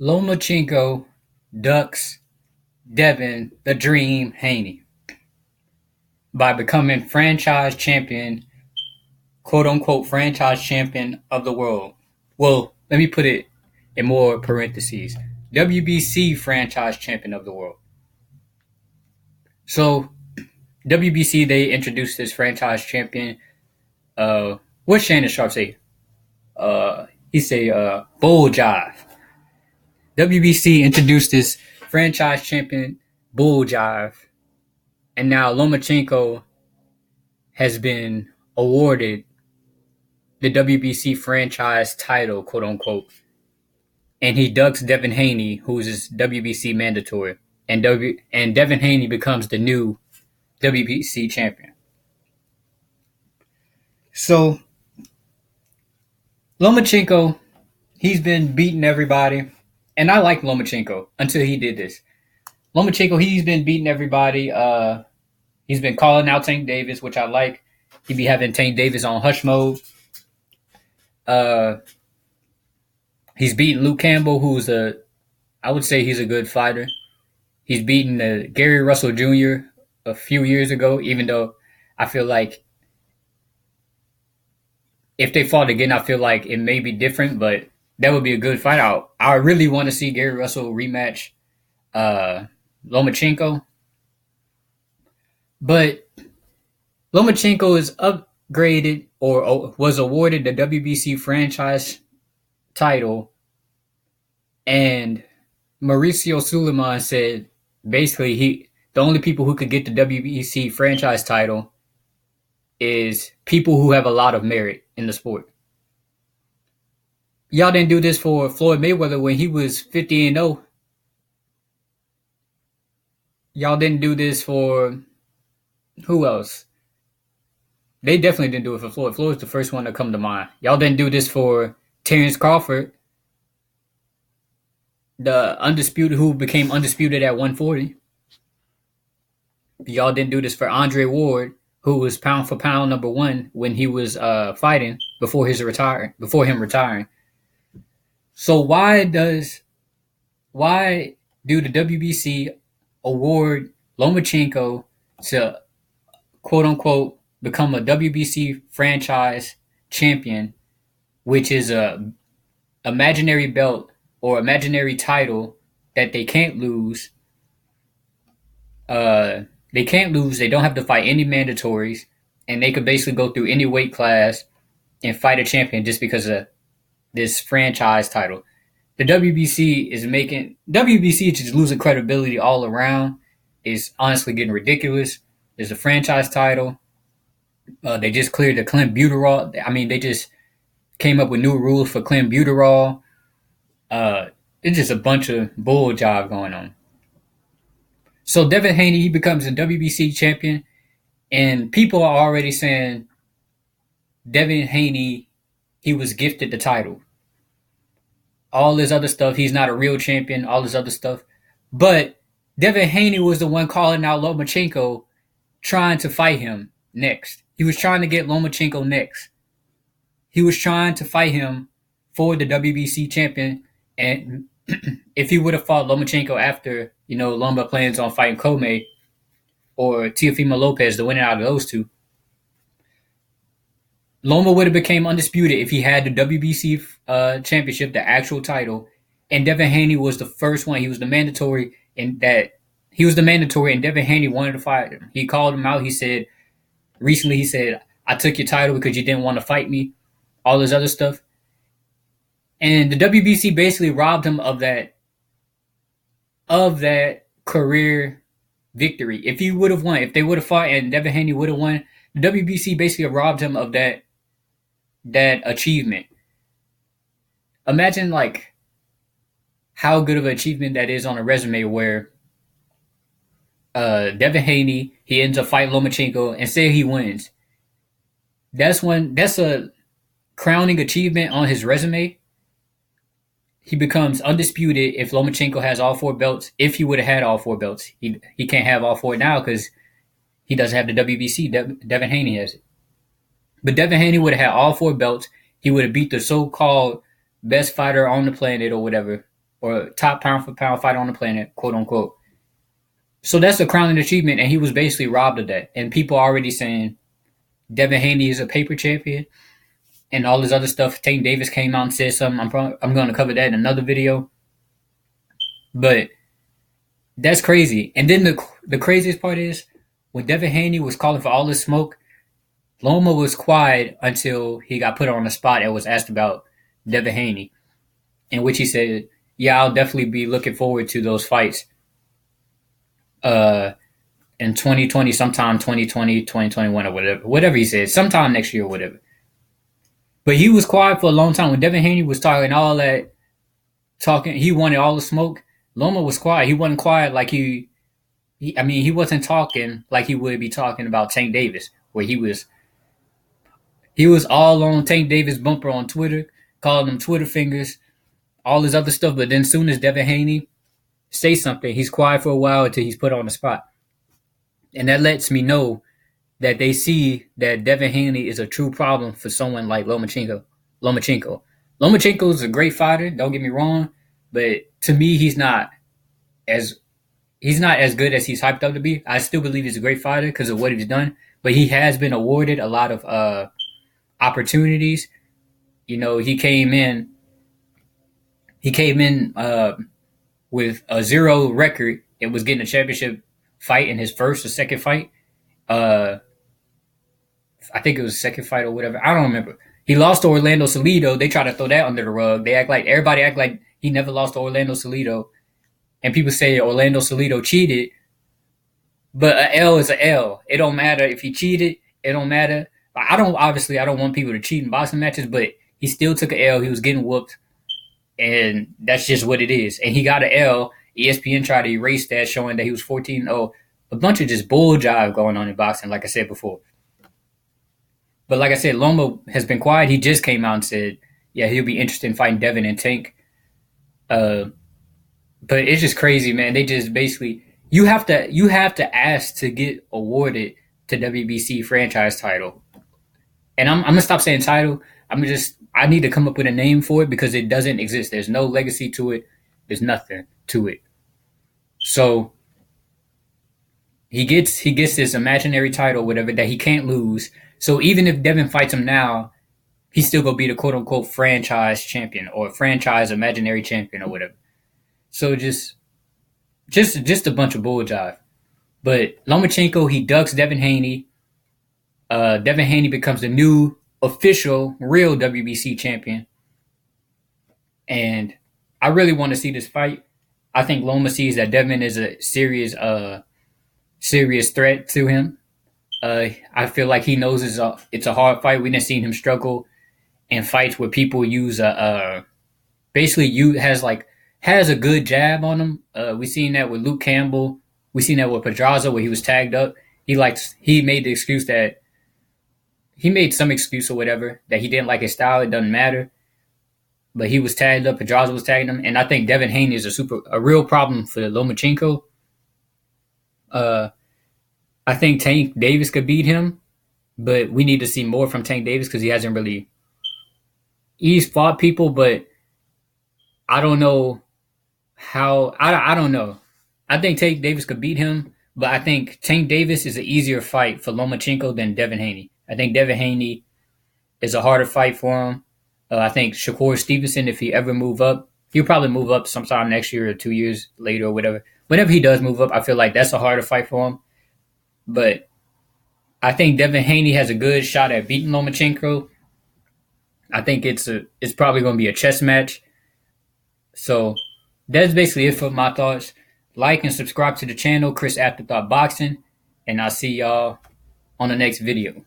Lomachenko ducks Devin the Dream Haney by becoming franchise champion, quote unquote franchise champion of the world. Well, let me put it in more parentheses. WBC franchise champion of the world. So WBC they introduced this franchise champion. What Shannon Sharp say? He say bull jive. WBC introduced this franchise champion bull jive, and now Lomachenko has been awarded the WBC franchise title, quote unquote, and he ducks Devin Haney, who's his WBC mandatory, and Devin Haney becomes the new WBC champion. So Lomachenko, he's been beating everybody, and I like Lomachenko until he did this. Lomachenko, he's been beating everybody. He's been calling out Tank Davis, which I like. He be having Tank Davis on hush mode. He's beaten Luke Campbell, I would say he's a good fighter. He's beaten Gary Russell Jr. a few years ago, even though I feel like if they fought again, I feel like it may be different, but that would be a good fight. I really want to see Gary Russell rematch Lomachenko. But Lomachenko is upgraded or was awarded the WBC franchise title, and Mauricio Suleiman said basically the only people who could get the WBC franchise title is people who have a lot of merit in the sport. Y'all didn't do this for Floyd Mayweather when he was 50-0. Y'all didn't do this for who else? They definitely didn't do it for Floyd. Floyd's the first one to come to mind. Y'all didn't do this for Terrence Crawford, the undisputed who became undisputed at 140. Y'all didn't do this for Andre Ward, who was pound for pound number one when he was fighting before him retiring. So why do the WBC award Lomachenko to quote unquote become a WBC franchise champion, which is a imaginary belt or imaginary title that they can't lose? They can't lose. They don't have to fight any mandatories, and they could basically go through any weight class and fight a champion just because of this franchise title. The WBC is just losing credibility all around. It's honestly getting ridiculous. There's a franchise title. They just cleared the clenbuterol. I mean, they just came up with new rules for clenbuterol. It's just a bunch of bull job going on. So Devin Haney, he becomes a WBC champion, and people are already saying Devin Haney, he was gifted the title. All this other stuff, he's not a real champion, all this other stuff. But Devin Haney was the one calling out Lomachenko, trying to fight him next. He was trying to get Lomachenko next. He was trying to fight him for the WBC champion, and if he would have fought Lomachenko after, Loma plans on fighting Comey or Teofimo Lopez, the winner out of those two, Loma would have became undisputed if he had the WBC championship, the actual title, and Devin Haney was the first one. He was the mandatory, and Devin Haney wanted to fight him. He called him out. He said, I took your title because you didn't want to fight me, all this other stuff. And the WBC basically robbed him of that career victory. If he would have won, if they would have fought and Devin Haney would have won, the WBC basically robbed him of that achievement. Imagine how good of an achievement that is on a resume where Devin Haney, he ends up fighting Lomachenko and say he wins. That's a crowning achievement on his resume. He becomes undisputed if Lomachenko has all four belts. If he would have had all four belts, he can't have all four now because he doesn't have the WBC. Devin Haney has it. But Devin Haney would have had all four belts. He would have beat the so-called best fighter on the planet or whatever. or top pound for pound fighter on the planet, quote unquote. So that's a crowning achievement, and he was basically robbed of that. And people are already saying Devin Haney is a paper champion and all this other stuff. Tank Davis came out and said something. I'm going to cover that in another video. But that's crazy. And then the craziest part is when Devin Haney was calling for all this smoke, Loma was quiet until he got put on the spot and was asked about Devin Haney, in which he said, "Yeah, I'll definitely be looking forward to those fights in 2020, sometime 2020, 2021 or whatever he said, sometime next year or whatever." But he was quiet for a long time. When Devin Haney was talking all that, he wanted all the smoke. Loma was quiet. He wasn't quiet like he wasn't talking like he would be talking about Tank Davis, where he was all on Tank Davis bumper on Twitter, calling him Twitter fingers, all this other stuff. But then as soon as Devin Haney says something, he's quiet for a while until he's put on the spot. And that lets me know that they see that Devin Haney is a true problem for someone like Lomachenko. Lomachenko is a great fighter, don't get me wrong, but to me he's not as good as he's hyped up to be. I still believe he's a great fighter because of what he's done, but he has been awarded a lot of opportunities. You know, he came in with a 0 record and was getting a championship fight in his first or second fight. I think it was second fight or whatever. I don't remember. He lost to Orlando Salido. They try to throw that under the rug. Everybody act like he never lost to Orlando Salido. And people say Orlando Salido cheated. But an L is an L. It don't matter if he cheated. It don't matter. I don't want people to cheat in boxing matches, but he still took an L. He was getting whooped. And that's just what it is. And he got an L. ESPN tried to erase that, showing that he was 14-0. A bunch of just bull jive going on in boxing, like I said before. But like I said, Loma has been quiet. He just came out and said, yeah, he'll be interested in fighting Devin and Tank. But it's just crazy, man. They just basically you have to ask to get awarded to WBC franchise title. And I'm gonna stop saying title. I need to come up with a name for it because it doesn't exist. There's no legacy to it. There's nothing to it. So he gets this imaginary title, whatever, that he can't lose. So even if Devin fights him now, he's still gonna be the quote unquote franchise champion or franchise imaginary champion or whatever. So just a bunch of bull jive. But Lomachenko, he ducks Devin Haney. Devin Haney becomes the new official real WBC champion. And I really want to see this fight. I think Loma sees that Devin is a serious threat to him. I feel like he knows it's a hard fight. We didn't see him struggle in fights where people use has a good jab on him. We seen that with Luke Campbell. We seen that with Pedraza where he was tagged up. He made some excuse or whatever that he didn't like his style. It doesn't matter. But he was tagged up. Pedraza was tagging him, and I think Devin Haney is a real problem for Lomachenko. I think Tank Davis could beat him, but we need to see more from Tank Davis because he hasn't really. He's fought people, but I don't know how. I don't know. I think Tank Davis could beat him, but I think Tank Davis is an easier fight for Lomachenko than Devin Haney. I think Devin Haney is a harder fight for him. I think Shakur Stevenson, if he ever move up, he'll probably move up sometime next year or 2 years later or whatever. Whenever he does move up, I feel like that's a harder fight for him. But I think Devin Haney has a good shot at beating Lomachenko. I think it's probably going to be a chess match. So that's basically it for my thoughts. Like and subscribe to the channel, Chris Afterthought Boxing, and I'll see y'all on the next video.